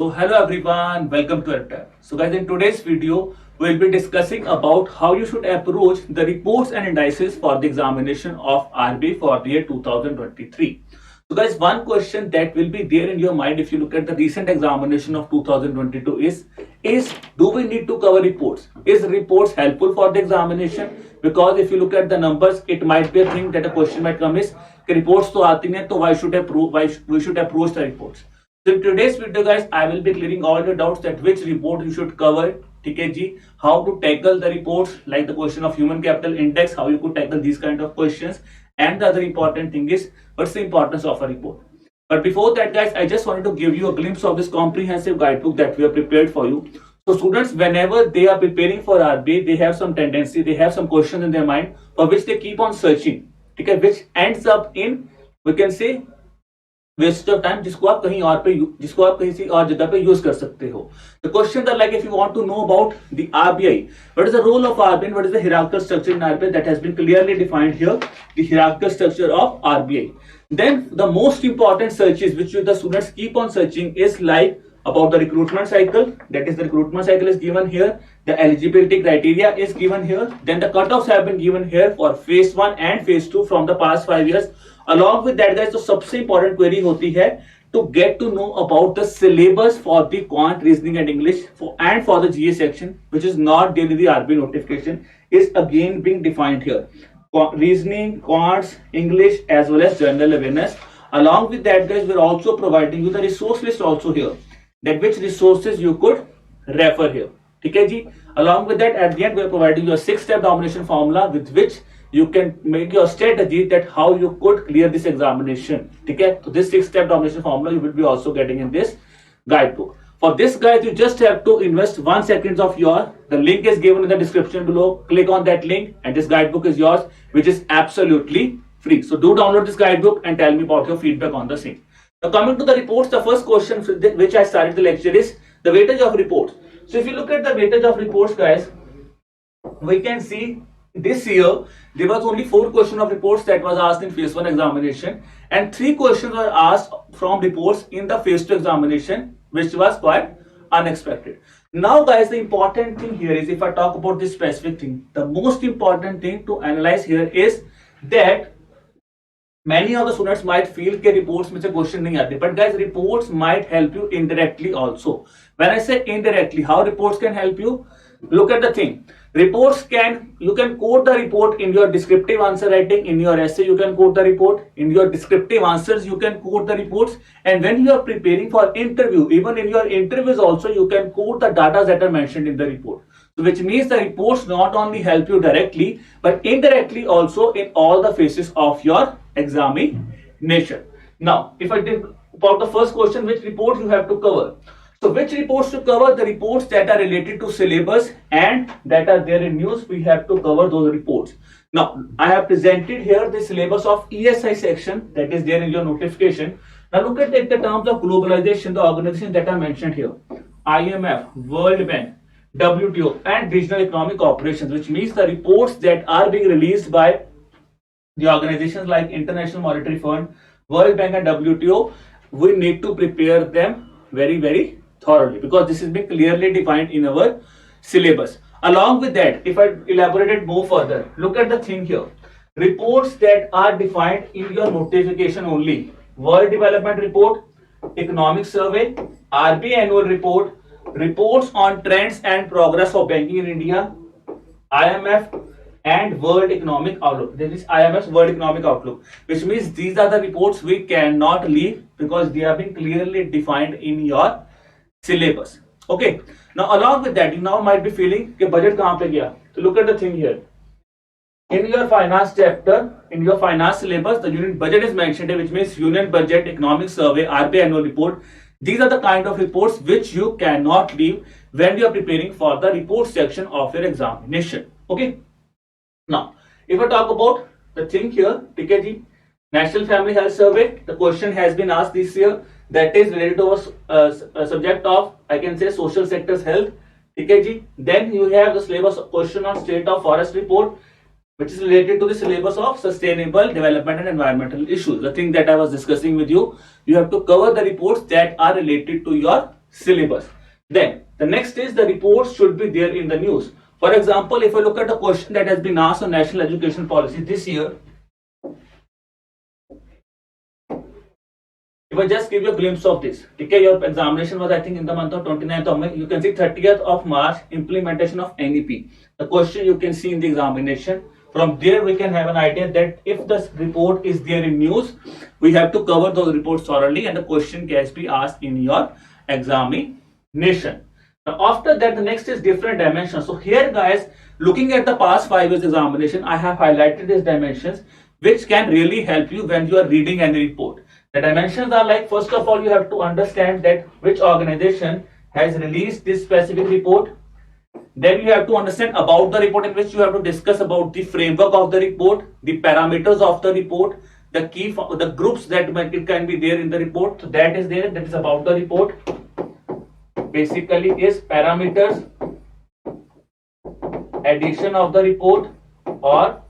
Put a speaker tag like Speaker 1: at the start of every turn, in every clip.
Speaker 1: So hello everyone, welcome to EdTech. So guys, in today's video, we'll be discussing about how you should approach the reports and indices for the examination of RBI for the year 2023. So guys, one question that will be there in your mind if you look at the recent examination of 2022 is do we need to cover reports? Is reports helpful for the examination? Because if you look at the numbers, it might be a thing that a question might come is reports to aati nahi, तो why we should approach the reports. So in today's video guys, I will be clearing all your doubts that which report you should cover, ठीक है जी, how to tackle the reports like the question of human capital index, how you could tackle these kind of questions, and the other important thing is what's the importance of a report. But before that guys, I just wanted to give you a glimpse of this comprehensive guidebook that we have prepared for you. So students, whenever they are preparing for RBI, they have some tendency, they have some questions in their mind for which they keep on searching, okay, which ends up in, we can say, waste of time जिसको आप कहीं सी और जगह पे use कर सकते हो. The question are like if you want to know about the RBI, what is the role of RBI, what is the hierarchical structure in RBI, that has been clearly defined here, the hierarchical structure of RBI. Then the most important searches which the students keep on searching is like about the recruitment cycle, that is the recruitment cycle is given here, the eligibility criteria is given here, then the cutoffs have been given here for phase 1 and phase 2 from the past 5 years. Along with that guys, तो सबसे important query होती है to get to know about the syllabus for the quant, reasoning and English and for the GA section, which is not daily the RBI notification, is again being defined here. Reasoning, quants, English as well as general awareness. Along with that guys, we're also providing you the resource list also here, that which resources you could refer here. ठीक है जी. Along with that, at the end we are providing you a 6-step domination formula with which you can make your strategy that how you could clear this examination. ठीक है. So this 6-step domination formula you will be also getting in this guidebook. For this guys, you just have to invest 1 second of your, the link is given in the description below. Click on that link and this guidebook is yours, which is absolutely free. So do download this guidebook and tell me about your feedback on the same. Now coming to the reports, the first question which I started the lecture is the weightage of reports. So if you look at the weightage of reports guys, we can see this year there was only 4 questions of reports that was asked in phase 1 examination and 3 questions were asked from reports in the phase 2 examination, which was quite unexpected. Now guys, the important thing here is, if I talk about this specific thing, the most important thing to analyze here is that many of the students might feel that reports में से question नहीं आते, but guys, reports might help you indirectly also. When I say indirectly, how reports can help you? Look at the thing. Reports you can quote the report in your descriptive answer writing, in your essay you can quote the report, in your descriptive answers you can quote the reports, and when you are preparing for interview, even in your interviews also you can quote the data that are mentioned in the report. So which means the reports not only help you directly but indirectly also in all the phases of your examination. Now if I think about the first question, which report you have to cover. So which reports to cover? The reports that are related to syllabus and that are there in news, we have to cover those reports. Now I have presented here the syllabus of ESI section that is there in your notification. Now look at the terms of globalization, the organizations that are mentioned here: IMF, World Bank, WTO and regional economic operations, which means the reports that are being released by the organizations like International Monetary Fund, World Bank and WTO, we need to prepare them very thoroughly because this is being clearly defined in our syllabus. Along with that, if I elaborate it more further, look at the thing here. Reports that are defined in your notification only: World Development Report, Economic Survey, RBI Annual Report, Reports on Trends and Progress of Banking in India, IMF and World Economic Outlook. This is IMF's World Economic Outlook, which means these are the reports we cannot leave because they have been clearly defined in your syllabus. Okay. Now along with that, you now might be feeling कि budget कहाँ पे गया? So look at the thing here. In your finance chapter, in your finance syllabus, the union budget is mentioned here, which means union budget, economic survey, RBI annual report. These are the kind of reports which you cannot leave when you are preparing for the report section of your examination. Okay. Now, if I talk about the thing here, ठीक है जी, National Family Health Survey, the question has been asked this year, that is related to a subject of, I can say, social sector's health. ठीक है जी. Then you have the syllabus question on state of forest report, which is related to the syllabus of sustainable development and environmental issues. The thing that I was discussing with you, you have to cover the reports that are related to your syllabus. Then the next is the reports should be there in the news. For example, if I look at a question that has been asked on national education policy this year, if I just give you a glimpse of this, okay, your examination was I think in the month of 29th of May. You can see 30th of March, implementation of NEP. The question you can see in the examination. From there we can have an idea that if this report is there in news, we have to cover those reports thoroughly and the question can be asked in your examination. Now after that, the next is different dimensions. So here guys, looking at the past 5 years examination, I have highlighted these dimensions which can really help you when you are reading any report. The dimensions are like, first of all, you have to understand that which organization has released this specific report. Then you have to understand about the report, in which you have to discuss about the framework of the report, the parameters of the report, the key, the groups that it can be there in the report. So that is there, that is about the report. Basically is parameters, addition of the report or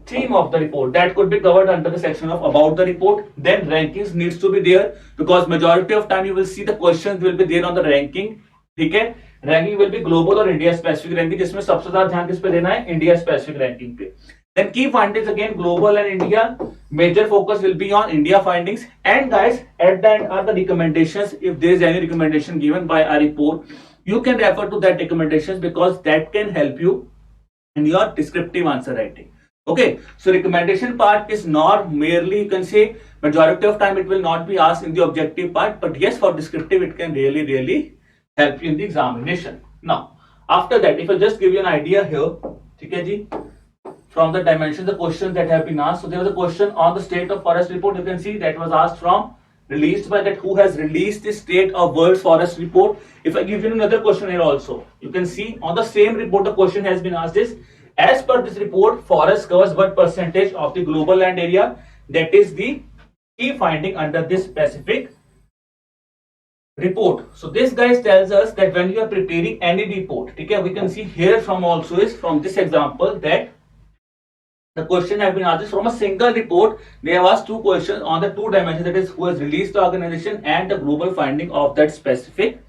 Speaker 1: theme of the report, that could be covered under the section of about the report. Then rankings needs to be there, because majority of time you will see the questions will be there on the ranking. Okay, ranking will be global और India specific ranking, जिसमें सबसे ज्यादा ध्यान किस पे देना है, India specific ranking पे. देन की findings again global and India, major focus will be on India findings. And guys at the end are the recommendations. If there is any recommendation given by a report, you can refer to that recommendations, because that can help you in your descriptive answer writing. Okay, so recommendation part is not merely, you can say majority of time it will not be asked in the objective part, but yes, for descriptive it can really help you in the examination. Now after that, if I just give you an idea here, okay ji, from the dimensions, the questions that have been asked. So there was a question on the state of forest report. You can see that was asked from, released by that, who has released the state of world forest report. If I give you another question here also, you can see on the same report the question has been asked is, as per this report, forest covers what percentage of the global land area? That is the key finding under this specific report. So this guys tells us that when you are preparing any report, okay, we can see here from also is from this example that the question has been asked from a single report. They have asked two questions on the two dimensions, that is who has released the organization and the global finding of that specific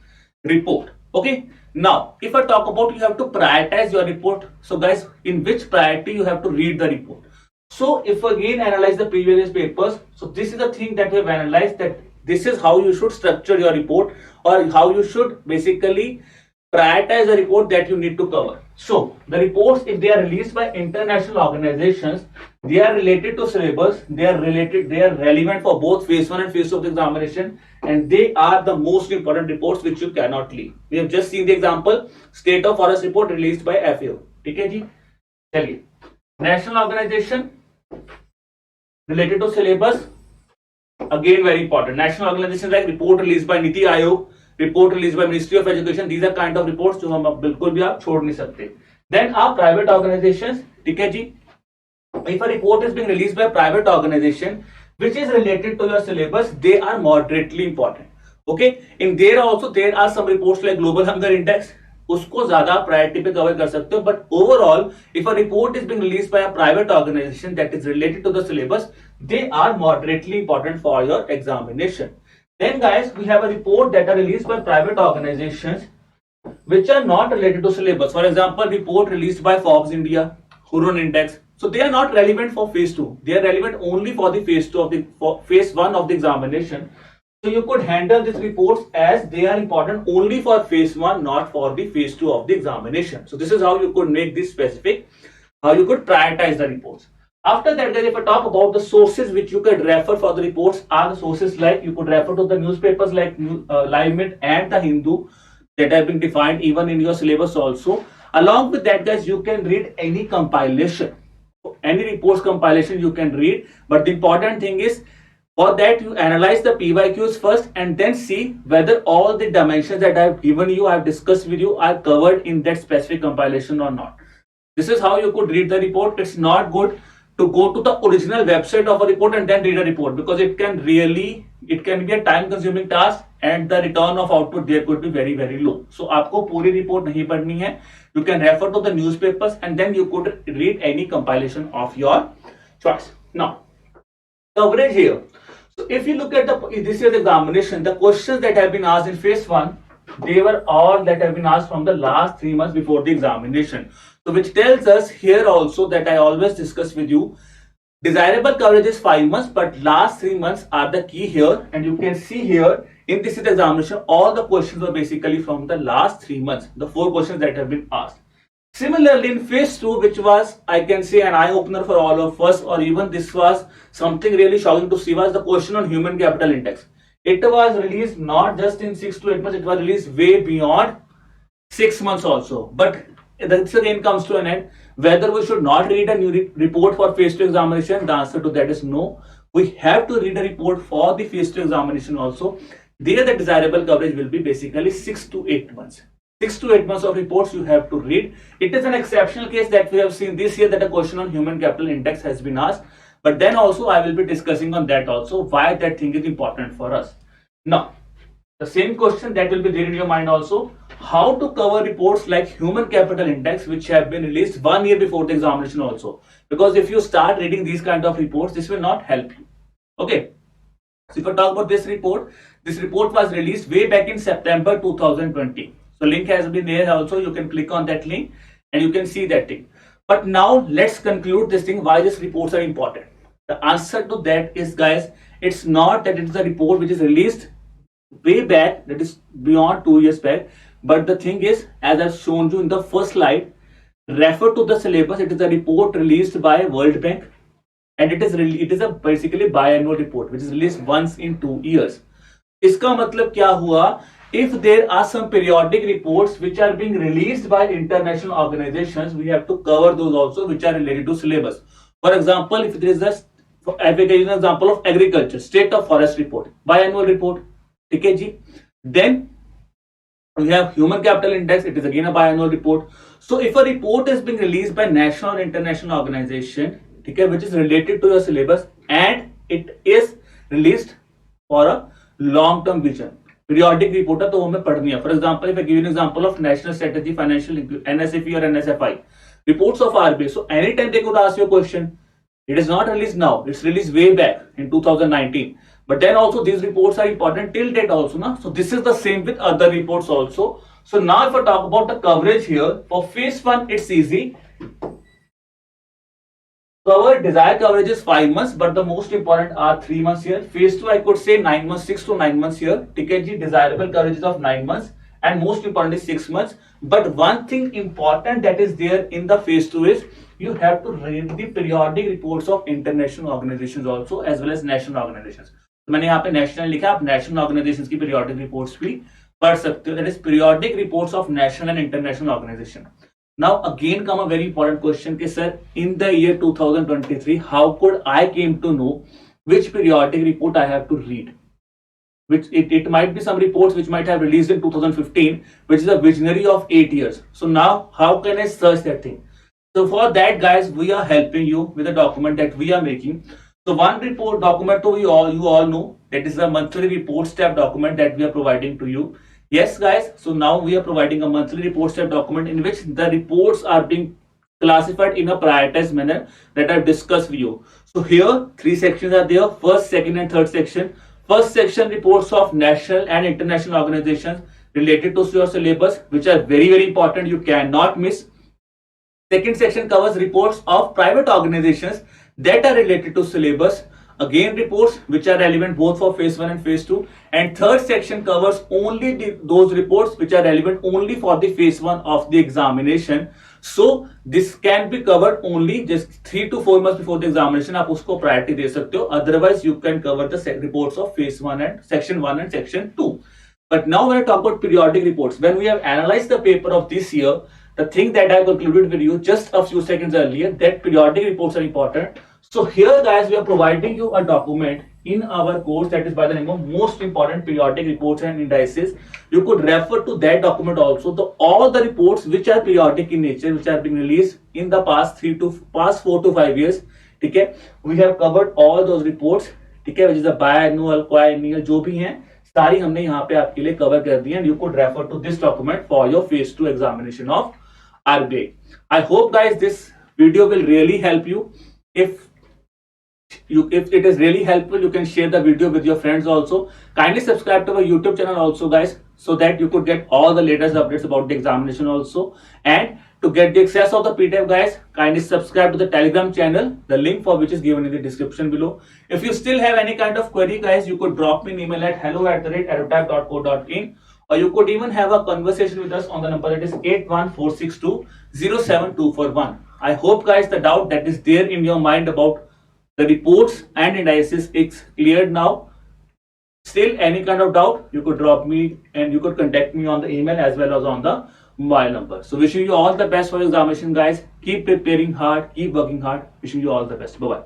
Speaker 1: report. Okay, now if I talk about, you have to prioritize your report. So guys, in which priority you have to read the report. So if again analyze the previous papers, so this is the thing that we have analyzed, that this is how you should structure your report, or how you should basically prioritize the report that you need to cover. So the reports, if they are released by international organizations, they are related to syllabus, they are relevant for both phase 1 and phase 2 of the examination, and they are the most important reports which you cannot leave. We have just seen the example, state of forest report released by FAO. ठीक है जी, चलिए, national organization related to syllabus, again very important. National organizations like report released by Niti Aayog, report released by Ministry of Education, these are kind of reports जो हम बिल्कुल भी आप छोड़ नहीं सकते. Then our private organizations, ठीक है जी, if a report is being released by a private organization which is related to your syllabus, they are moderately important. Okay, in there also there are some reports like global hunger index, उसको ज्यादा priority पे cover कर सकते हो, but overall if a report is being released by a private organisation that is related to the syllabus, they are moderately important for your examination. Then guys, we have a report that are released by private organizations which are not related to syllabus. For example, report released by Forbes India, Hurun Index. So they are not relevant for phase 2. They are relevant only for the phase 2 of the phase 1 of the examination. So you could handle these reports as they are important only for phase 1, not for the phase 2 of the examination. So this is how you could make this specific, how you could prioritize the reports. After that, guys, if I talk about the sources which you could refer for the reports, are the sources like, you could refer to the newspapers like LiveMint and The Hindu that have been defined even in your syllabus also. Along with that, guys, you can read any compilation, any reports compilation you can read. But the important thing is, for that you analyze the PYQs first and then see whether all the dimensions that I have given you, I have discussed with you, are covered in that specific compilation or not. This is how you could read the report. It's not good to go to the original website of a report and then read a report, because it can be a time consuming task and the return of output there could be very low. So आपको पूरी report नहीं पढ़नी है. You can refer to the newspapers and then you could read any compilation of your choice. Now coverage here. So if you look at this year's examination, the questions that have been asked in phase 1, they were all that have been asked from the last 3 months before the examination. So which tells us here also that I always discuss with you, desirable coverage is 5 months, but last 3 months are the key here. And you can see here in this year's examination, all the questions were basically from the last 3 months, the 4 questions that have been asked. Similarly, in phase 2, which was, I can say, an eye-opener for all of us, or even this was something really shocking to see, was the question on human capital index. It was released not just in 6 to 8 months, it was released way beyond 6 months also. But this again comes to an end. Whether we should not read a new report for phase 2 examination, the answer to that is no. We have to read a report for the phase 2 examination also. There the desirable coverage will be basically 6 to 8 months. 6 to 8 months of reports you have to read. It is an exceptional case that we have seen this year that a question on human capital index has been asked. But then also I will be discussing on that also, why that thing is important for us. Now, the same question that will be there in your mind also, how to cover reports like human capital index which have been released 1 year before the examination also. Because if you start reading these kind of reports, this will not help you. Okay. So if I talk about this report was released way back in September 2020. So link has been there also. You can click on that link and you can see that thing. But now let's conclude this thing, why these reports are important. The answer to that is, guys, it's not that it is a report which is released way back, that is beyond 2 years back. But the thing is, as I've shown you in the first slide, refer to the syllabus. It is a report released by World Bank, and it is a basically biannual report which is released once in 2 years. इसका मतलब क्या हुआ? If there are some periodic reports which are being released by international organizations, we have to cover those also which are related to syllabus. For example, if there is I will give you an example of agriculture, state of forest report, biannual report. Okay, ji. Then we have human capital index. It is again a biannual report. So if a report is being released by national or international organization, okay, which is related to your syllabus, and it is released for a long-term vision, periodic report है तो हमें पढ़नी है. For example, if I give you an example of National Strategy Financial NSFE or NSFI reports of RBI, so anytime they could ask you a question. It is not released now, it's released way back in 2019. But then also these reports are important till date also, na? So this is the same with other reports also. So now if I talk about the coverage here, for phase 1 it's easy. So our desired coverage is 5 months, but the most important are 3 months here. Phase 2 I could say 9 months, 6 to 9 months here. TKG desirable coverage is of 9 months, and most important is 6 months. But one thing important that is there in the phase 2 is you have to read the periodic reports of international organizations also as well as national organizations. तो मैंने यहाँ पे national लिखा, आप national organizations की periodic reports भी पढ़ सकते हो. That is periodic reports of national and international organization. Now again come a very important question कि sir, in the year 2023, how could I came to know which periodic report I have to read? Which it might be some reports which might have released in 2015, which is a visionary of 8 years. So now how can I search that thing? So for that, guys, we are helping you with a document that we are making. So one report document to you all know, that is a monthly report step document that we are providing to you. Yes, guys. So now we are providing a monthly report step document in which the reports are being classified in a prioritized manner that I've discussed with you. So here 3 sections are there: first, second, and third section. First section, reports of national and international organizations related to your syllabus, which are very, very important. You cannot miss. Second section covers reports of private organizations that are related to syllabus. Again, reports which are relevant both for phase 1 and phase 2. And third section covers only those reports which are relevant only for the phase 1 of the examination. So this can be covered only just 3 to 4 months before the examination. आप उसको priority दे सकते हो. Otherwise, you can cover the reports of phase 1 and section 1 and section 2. But now when I talk about periodic reports, when we have analyzed the paper of this year, the thing that I concluded with you just a few seconds earlier, that periodic reports are important. So here, guys, we are providing you a document in our course that is by the name of most important periodic reports and indices. You could refer to that document also. All the reports which are periodic in nature, which are being released in the past 4 to 5 years. Okay, we have covered all those reports. Okay, which is a biannual, quinennial, जो भी हैं सारी हमने यहाँ पे आपके लिए cover कर दी है. You could refer to this document for your phase 2 examination of RBI. I hope, guys, this video will really help you. If if it is really helpful, you can share the video with your friends also. Kindly subscribe to our YouTube channel also, guys, so that you could get all the latest updates about the examination also. And to get the access of the PDF, guys, kindly subscribe to the Telegram channel, the link for which is given in the description below. If you still have any kind of query, guys, you could drop me an email at hello@edutech.co.in, or you could even have a conversation with us on the number that is 81462 I hope, guys, the doubt that is there in your mind about the reports and indices is cleared now. Still any kind of doubt, you could drop me and you could contact me on the email as well as on the mobile number. So wishing you all the best for your examination, guys. Keep preparing hard, keep working hard. Wishing you all the best. Bye bye.